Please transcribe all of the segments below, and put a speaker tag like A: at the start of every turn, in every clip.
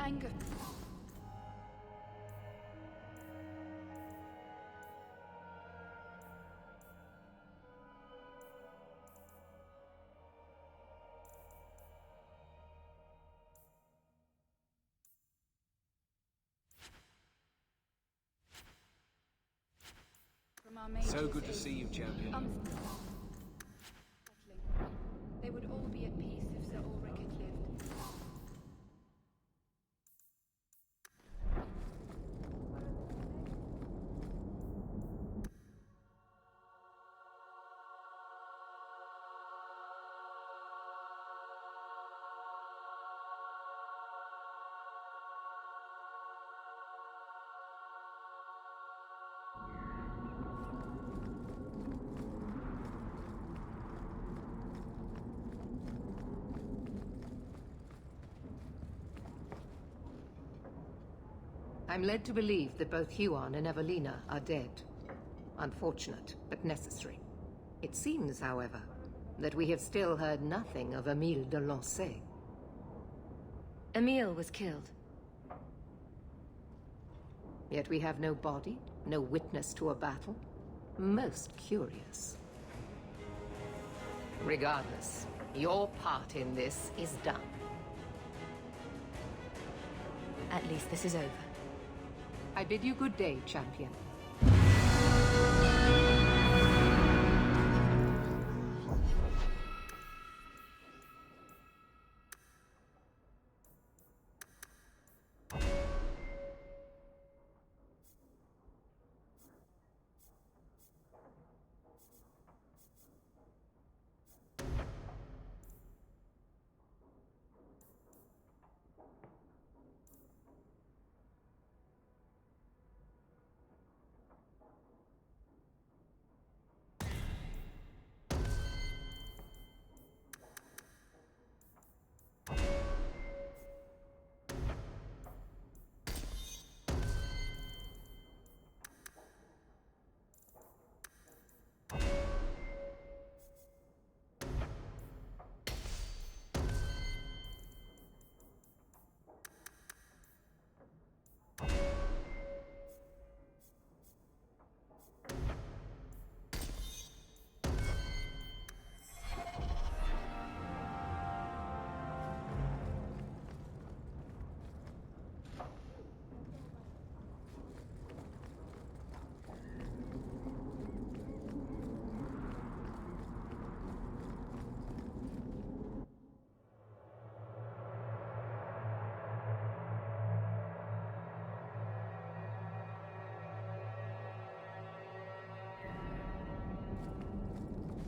A: anger. From our mages
B: So good to see you, champion.
A: They would all be at peace if Sir Ulrich had lived.
C: I'm led to believe that both Huon and Evelina are dead. Unfortunate, but necessary. It seems, however, that we have still heard nothing of Emile de Lancey.
D: Emile was killed.
C: Yet we have no body, no witness to a battle. Most curious. Regardless, your part in this is done.
D: At least this is over.
C: I bid you good day, champion.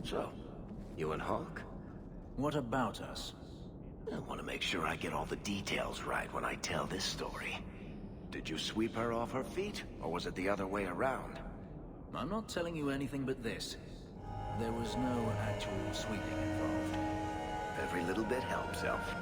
E: So, you and Hawk?
F: What about us?
E: I want to make sure I get all the details right when I tell this story. Did you sweep her off her feet, or was it the other way around?
F: I'm not telling you anything but this. There was no actual sweeping involved.
E: Every little bit helps, Elf.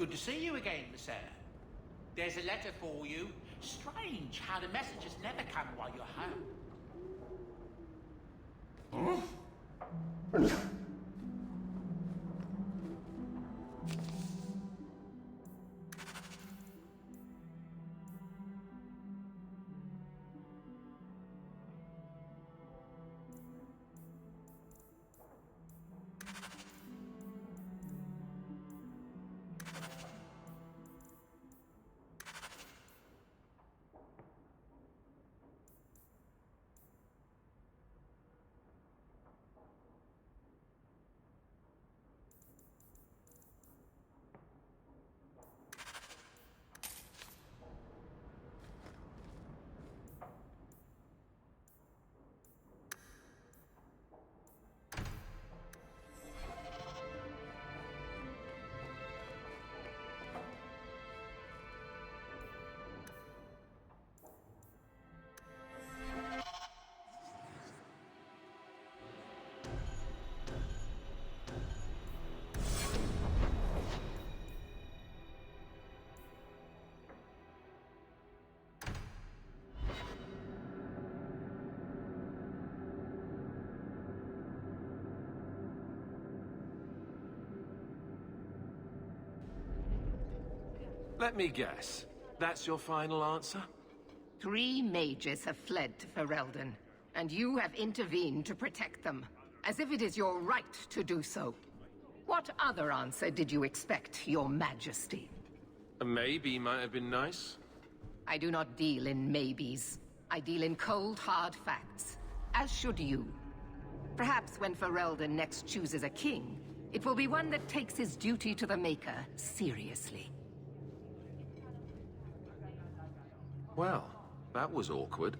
G: Good to see you again, sir. There's a letter for you. Strange how the messages never come while you're home.
B: Let me guess. That's your final answer?
C: 3 mages have fled to Ferelden, and you have intervened to protect them, as if it is your right to do so. What other answer did you expect, your majesty?
B: A maybe might have been nice.
C: I do not deal in maybes. I deal in cold, hard facts. As should you. Perhaps when Ferelden next chooses a king, it will be one that takes his duty to the Maker seriously.
B: Well, that was awkward.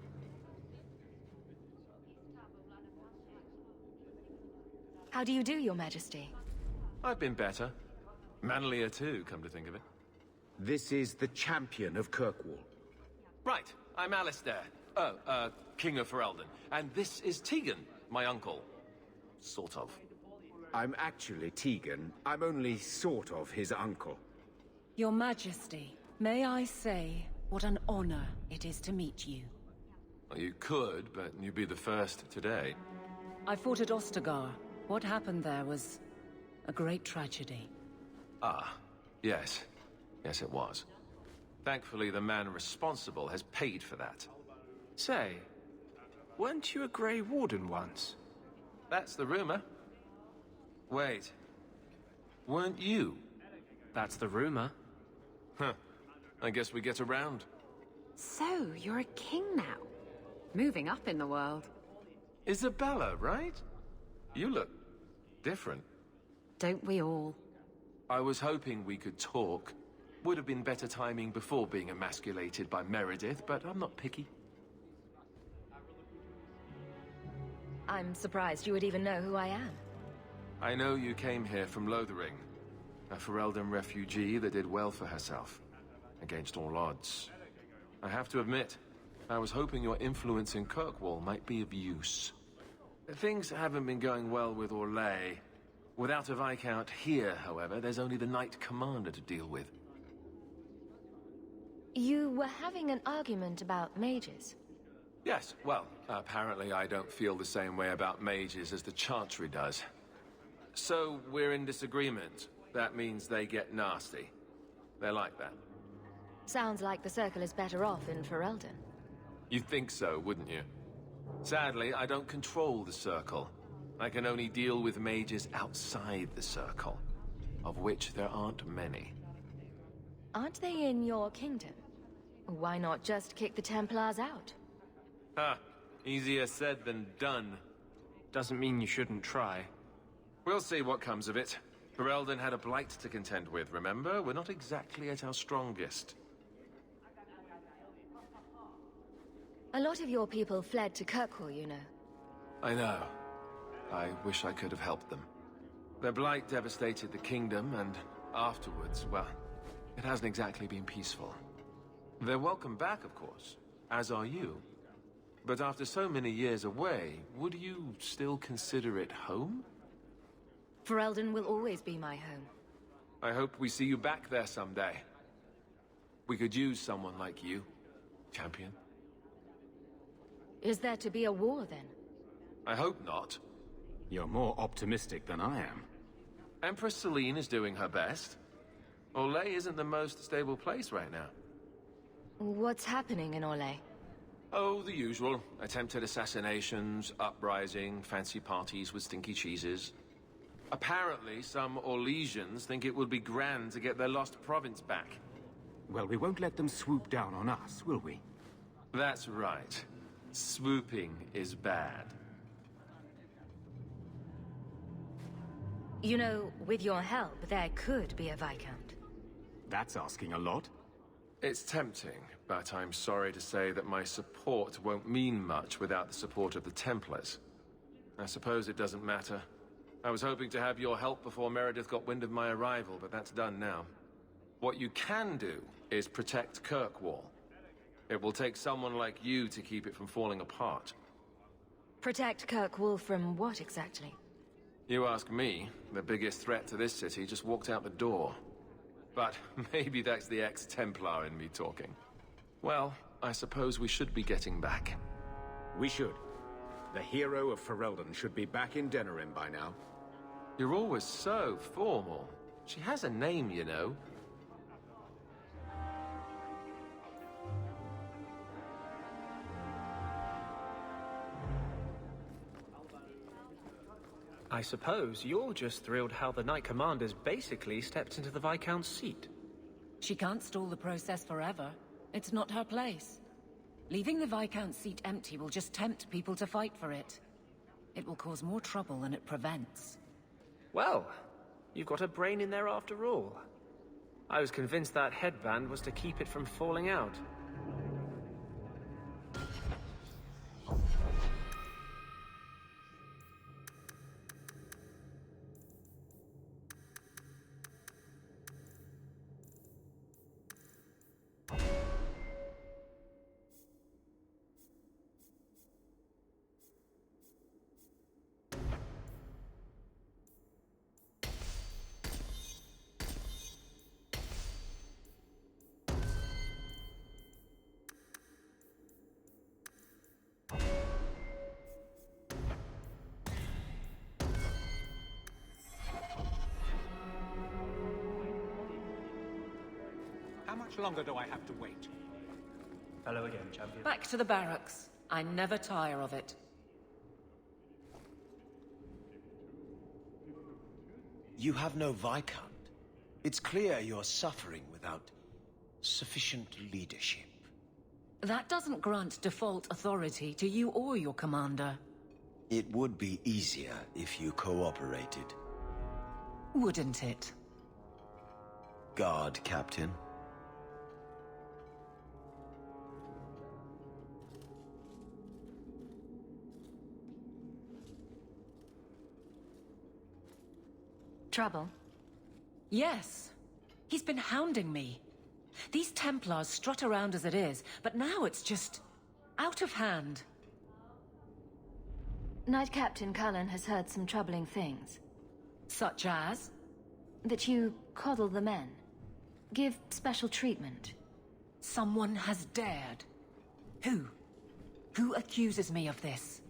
D: How do you do, Your Majesty?
B: I've been better. Manlier too, come to think of it.
H: This is the champion of Kirkwall.
B: Right, I'm Alistair. King of Ferelden. And this is Tegan, my uncle. Sort of.
H: I'm actually Tegan. I'm only sort of his uncle.
I: Your Majesty, may I say what an honor it is to meet you.
B: Well, you could, but you'd be the first today.
I: I fought at Ostagar. What happened there was a great tragedy.
B: Ah, yes. Yes, it was. Thankfully, the man responsible has paid for that.
J: Say, weren't you a Grey Warden once?
B: That's the rumor. Wait. Weren't you?
J: That's the rumor.
B: Huh. I guess we get around.
A: So, you're a king now. Moving up in the world.
B: Isabella, right? You look different.
A: Don't we all?
B: I was hoping we could talk. Would have been better timing before being emasculated by Meredith, but I'm not picky.
D: I'm surprised you would even know who I am.
B: I know you came here from Lothering, a Ferelden refugee that did well for herself, against all odds. I have to admit, I was hoping your influence in Kirkwall might be of use. Things haven't been going well with Orlais. Without a Viscount here, however, there's only the Knight Commander to deal with.
D: You were having an argument about mages.
B: Yes, well, apparently I don't feel the same way about mages as the Chantry does. So, we're in disagreement. That means they get nasty. They're like that.
D: Sounds like the Circle is better off in Ferelden.
B: You'd think so, wouldn't you? Sadly, I don't control the Circle. I can only deal with mages outside the Circle, of which there aren't many.
D: Aren't they in your kingdom? Why not just kick the Templars out?
B: Ah, easier said than done.
J: Doesn't mean you shouldn't try.
B: We'll see what comes of it. Ferelden had a blight to contend with, remember? We're not exactly at our strongest.
D: A lot of your people fled to Kirkwall, you know.
B: I know. I wish I could have helped them. Their blight devastated the kingdom, and afterwards, well, it hasn't exactly been peaceful. They're welcome back, of course, as are you. But after so many years away, would you still consider it home?
D: Ferelden will always be my home.
B: I hope we see you back there someday. We could use someone like you, champion.
D: Is there to be a war, then?
B: I hope not.
H: You're more optimistic than I am.
B: Empress Celine is doing her best. Orlais isn't the most stable place right now.
D: What's happening in Orlais?
B: Oh, the usual. Attempted assassinations, uprising, fancy parties with stinky cheeses. Apparently, some Orlesians think it would be grand to get their lost province back.
H: Well, we won't let them swoop down on us, will we?
B: That's right. Swooping is bad.
D: You know, with your help, there could be a Viscount.
H: That's asking a lot.
B: It's tempting, but I'm sorry to say that my support won't mean much without the support of the Templars. I suppose it doesn't matter. I was hoping to have your help before Meredith got wind of my arrival, but that's done now. What you can do is protect Kirkwall. It will take someone like you to keep it from falling apart.
D: Protect Kirkwall from what exactly?
B: You ask me, the biggest threat to this city just walked out the door. But maybe that's the ex-Templar in me talking. Well, I suppose we should be getting back.
H: We should. The hero of Ferelden should be back in Denerim by now.
B: You're always so formal. She has a name, you know.
J: I suppose you're just thrilled how the Knight Commander's basically stepped into the Viscount's seat.
I: She can't stall the process forever. It's not her place. Leaving the Viscount's seat empty will just tempt people to fight for it. It will cause more trouble than it prevents.
J: Well, you've got a brain in there after all. I was convinced that headband was to keep it from falling out.
K: How much longer do I have to wait?
J: Hello again, champion.
I: Back to the barracks. I never tire of it.
E: You have no Viscount. It's clear you're suffering without sufficient leadership.
I: That doesn't grant default authority to you or your commander.
E: It would be easier if you cooperated.
I: Wouldn't it?
E: Guard, Captain.
D: Trouble?
I: Yes. He's been hounding me. These Templars strut around as it is, but now it's just out of hand.
D: Knight Captain Cullen has heard some troubling things.
I: Such as?
D: That you coddle the men. Give special treatment.
I: Someone has dared. Who? Who accuses me of this?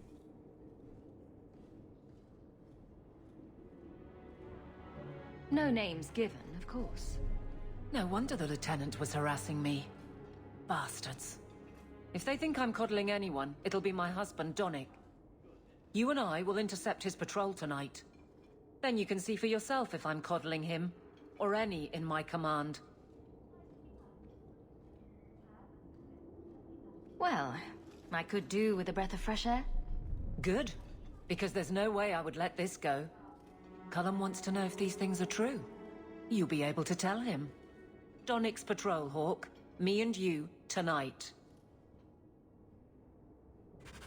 D: No names given, of course.
I: No wonder the Lieutenant was harassing me. Bastards. If they think I'm coddling anyone, it'll be my husband, Donnic. You and I will intercept his patrol tonight. Then you can see for yourself if I'm coddling him, or any in my command.
D: Well, I could do with a breath of fresh air.
I: Good, because there's no way I would let this go. Cullen wants to know if these things are true. You'll be able to tell him. Donnic's patrol, Hawk. Me and you, tonight.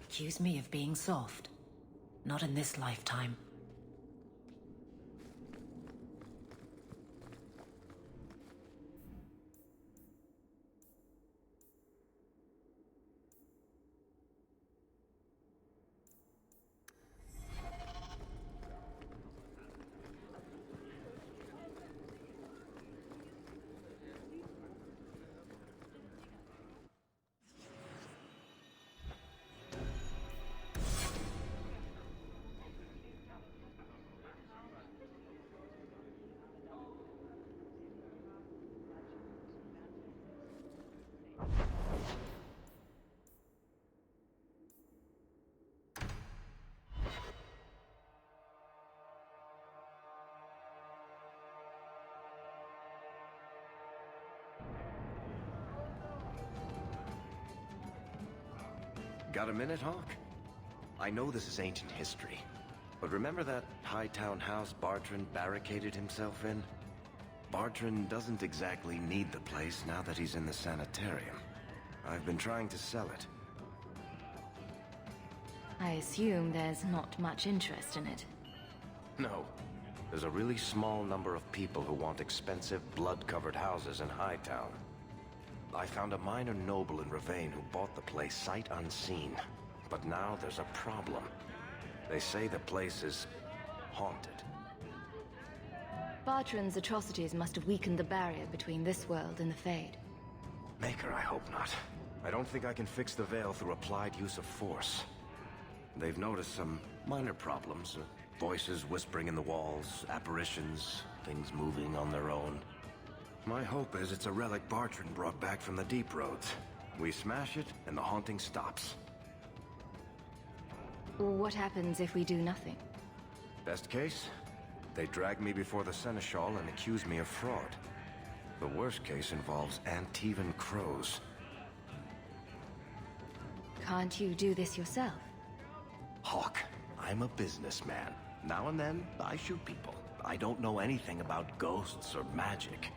I: Accuse me of being soft. Not in this lifetime.
E: Got a minute, Hawk? I know this is ancient history, but remember that Hightown house Bartrand barricaded himself in? Bartrand doesn't exactly need the place now that he's in the sanitarium. I've been trying to sell it.
D: I assume there's not much interest in it.
E: No. There's a really small number of people who want expensive, blood-covered houses in Hightown. I found a minor noble in Ravane who bought the place sight unseen. But now there's a problem. They say the place is haunted.
D: Bartrand's atrocities must have weakened the barrier between this world and the Fade.
E: Maker, I hope not. I don't think I can fix the veil through applied use of force. They've noticed some minor problems. Voices whispering in the walls, apparitions, things moving on their own. My hope is it's a relic Bartrand brought back from the Deep Roads. We smash it, and the haunting stops.
D: What happens if we do nothing?
E: Best case, they drag me before the Seneschal and accuse me of fraud. The worst case involves Antivan crows.
D: Can't you do this yourself?
E: Hawk, I'm a businessman. Now and then, I shoot people. I don't know anything about ghosts or magic.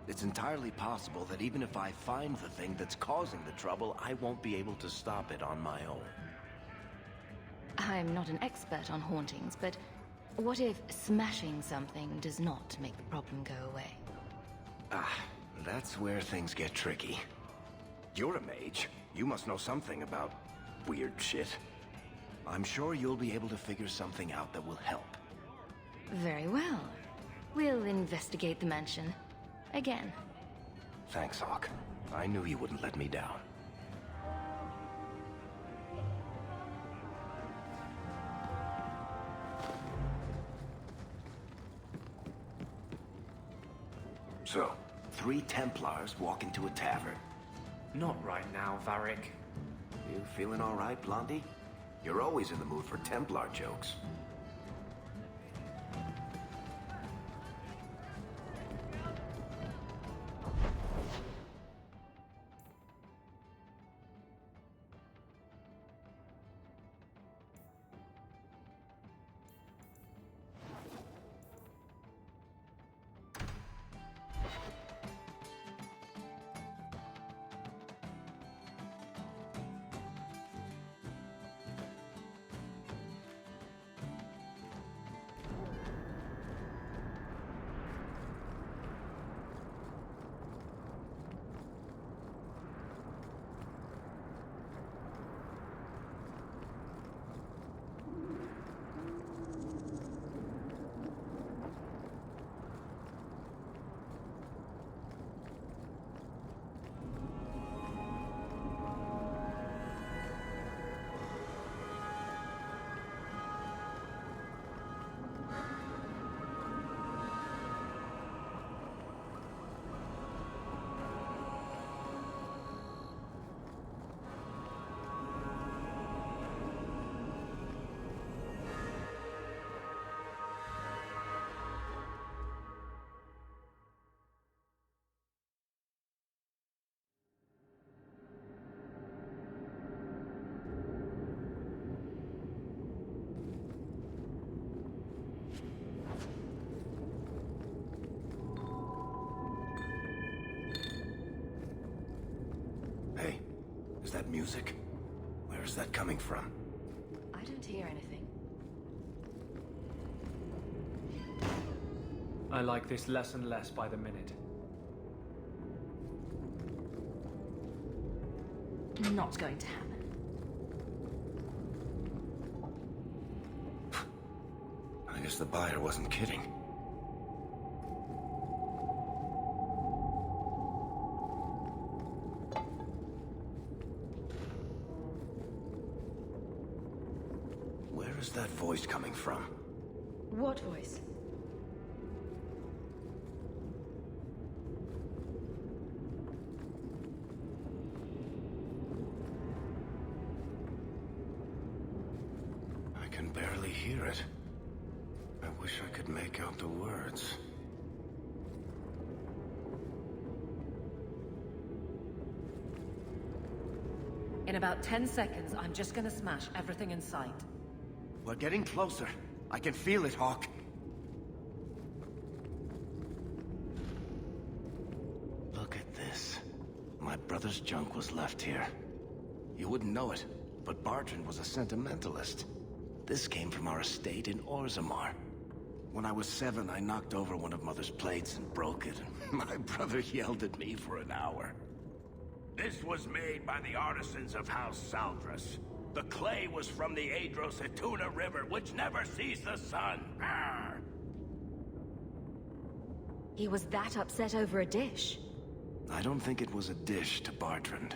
E: It's entirely possible that even if I find the thing that's causing the trouble, I won't be able to stop it on my own.
D: I'm not an expert on hauntings, but what if smashing something does not make the problem go away?
E: Ah, that's where things get tricky. You're a mage. You must know something about weird shit. I'm sure you'll be able to figure something out that will help.
D: Very well. We'll investigate the mansion. Again.
E: Thanks, Hawk. I knew you wouldn't let me down. So, 3 Templars walk into a tavern.
J: Not right now, Varric.
E: You feeling all right, Blondie? You're always in the mood for Templar jokes. Hey, is that music? Where is that coming from?
D: I don't hear anything.
J: I like this less and less by the minute.
D: Not going to happen.
E: I guess the buyer wasn't kidding. Where is that voice coming from?
D: What voice?
E: I can barely hear it. I wish I could make out the words.
I: In about 10 seconds, I'm just gonna smash everything in sight.
E: We're getting closer. I can feel it, Hawk. Look at this. My brother's junk was left here. You wouldn't know it, but Bartrand was a sentimentalist. This came from our estate in Orzammar. When I was 7, I knocked over one of Mother's plates and broke it. My brother yelled at me for an hour.
L: This was made by the artisans of House Saldras. The clay was from the Adros-Etuna River, which never sees the sun. Arr!
D: He was that upset over a dish.
E: I don't think it was a dish to Bartrand.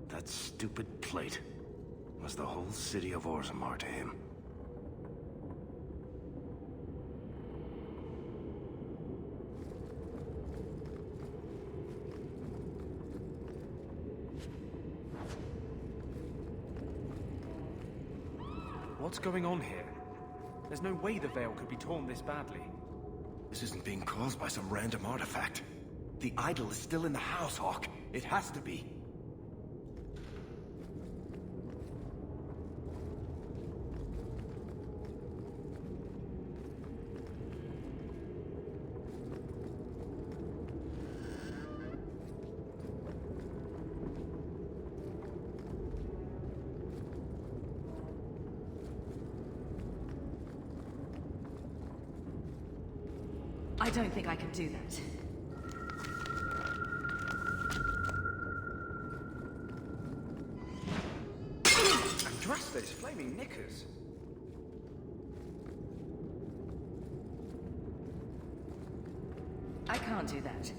E: That stupid plate was the whole city of Orzammar to him.
J: What's going on here? There's no way the veil could be torn this badly.
E: This isn't being caused by some random artifact. The idol is still in the house, Hawk. It has to be.
M: I don't think I can do that.
J: Drast those flaming knickers.
M: I can't do that.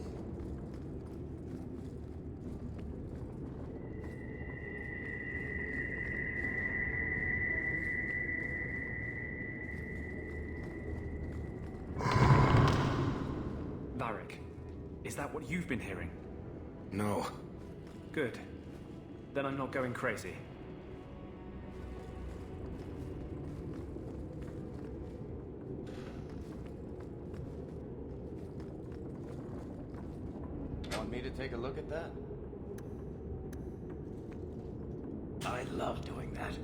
J: Varric, is that what you've been hearing?
E: No.
J: Good. Then I'm not going crazy.
E: Want me to take a look at that?
J: I love doing that.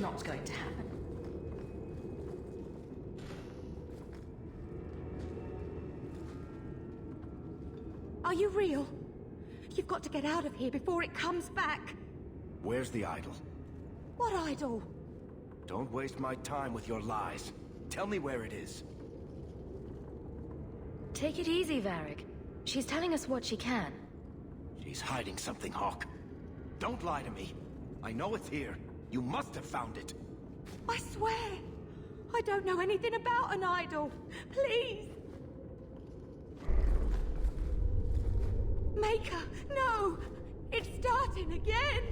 M: Not going to happen.
N: Are you real? You've got to get out of here before it comes back.
E: Where's the idol?
N: What idol?
E: Don't waste my time with your lies. Tell me where it is.
D: Take it easy, Varric. She's telling us what she can.
E: She's hiding something, Hawk. Don't lie to me. I know it's here. You must have found it.
N: I swear, I don't know anything about an idol. Please. Maker, no! It's starting again!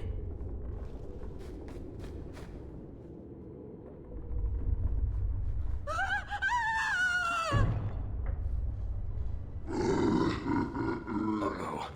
E: Uh-oh.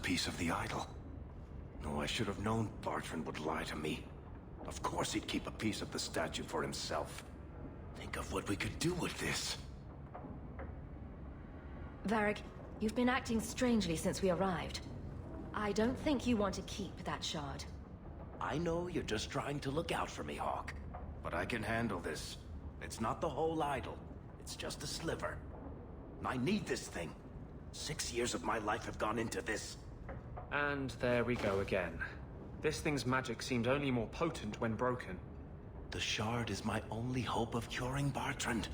E: piece of the idol. Oh, I should have known Bartrand would lie to me. Of course he'd keep a piece of the statue for himself. Think of what we could do with this.
D: Varric, you've been acting strangely since we arrived. I don't think you want to keep that shard.
E: I know you're just trying to look out for me, Hawk. But I can handle this. It's not the whole idol. It's just a sliver. I need this thing. 6 years of my life have gone into this.
J: And there we go again. This thing's magic seemed only more potent when broken.
E: The shard is my only hope of curing Bartrand.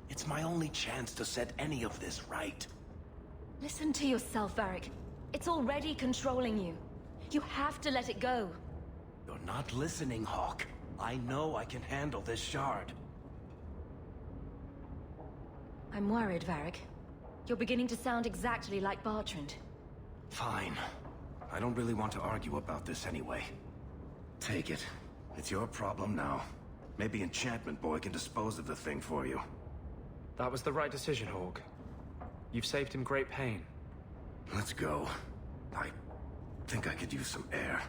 E: It's my only chance to set any of this right.
D: Listen to yourself, Varric. It's already controlling you. You have to let it go.
E: You're not listening, Hawk. I know I can handle this shard.
D: I'm worried, Varric. You're beginning to sound exactly like Bartrand.
E: Fine. I don't really want to argue about this anyway. Take it. It's your problem now. Maybe Enchantment Boy can dispose of the thing for you.
J: That was the right decision, Hawk. You've saved him great pain.
E: Let's go. I think I could use some air.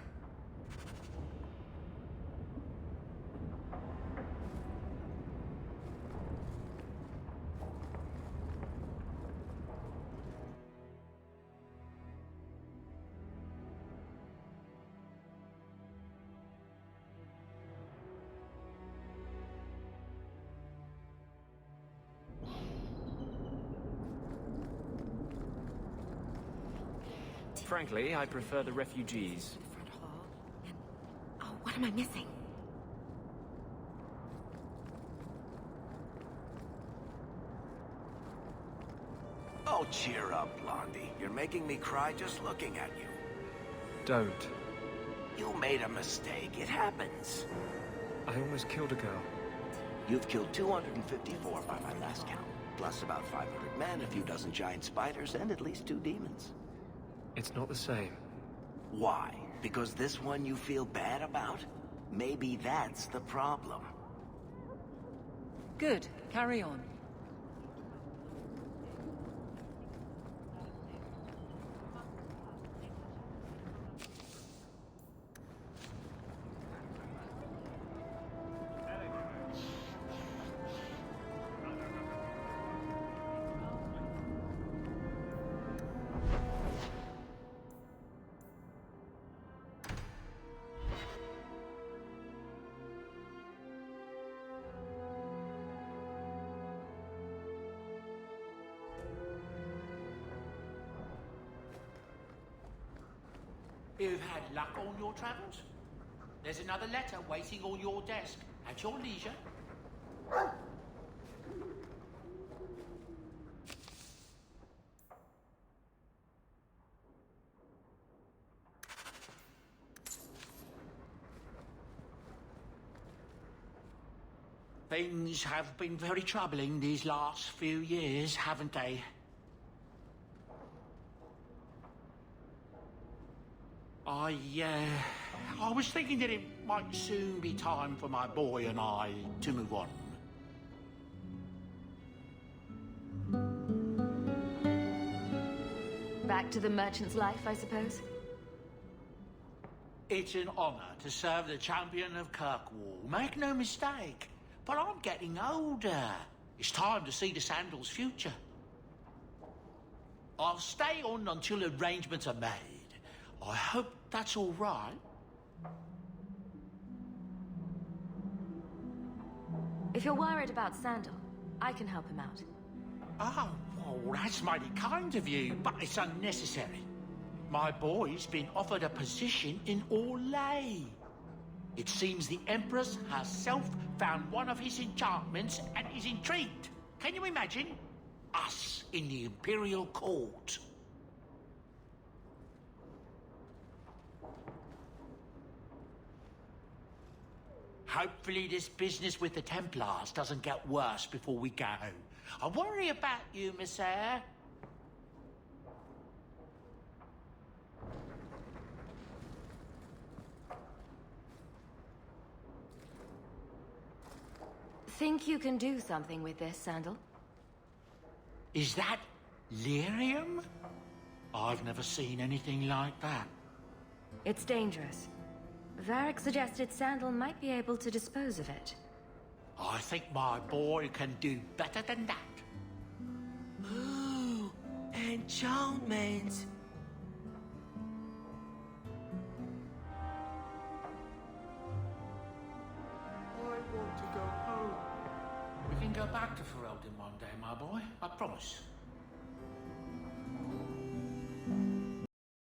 J: Frankly, I prefer the refugees.
N: Oh, what am I missing?
E: Oh, cheer up, Blondie. You're making me cry just looking at you.
J: Don't.
E: You made a mistake. It happens.
J: I almost killed a girl.
E: You've killed 254 by my last count. Plus about 500 men, a few dozen giant spiders, and at least 2 demons.
J: It's not the same.
E: Why? Because this one you feel bad about? Maybe that's the problem.
I: Good. Carry on.
G: You've had luck on your travels? There's another letter waiting on your desk, at your leisure. Things have been very troubling these last few years, haven't they? I was thinking that it might soon be time for my boy and I to move on.
D: Back to the merchant's life, I suppose?
G: It's an honor to serve the champion of Kirkwall, make no mistake. But I'm getting older. It's time to see the Sandal's future. I'll stay on until arrangements are made. I hope that's all right.
D: If you're worried about Sandal, I can help him out.
G: Oh, well, that's mighty kind of you, but it's unnecessary. My boy's been offered a position in Orlais. It seems the Empress herself found one of his enchantments and is intrigued. Can you imagine? Us in the Imperial Court. Hopefully this business with the Templars doesn't get worse before we go. I worry about you, Miss Eyre.
D: Think you can do something with this, Sandal?
G: Is that lyrium? I've never seen anything like that.
D: It's dangerous. Varric suggested Sandal might be able to dispose of it.
G: I think my boy can do better than that.
O: Ooh, enchantments.
G: I want to go home. We can go back to Ferelden one day, my boy. I promise.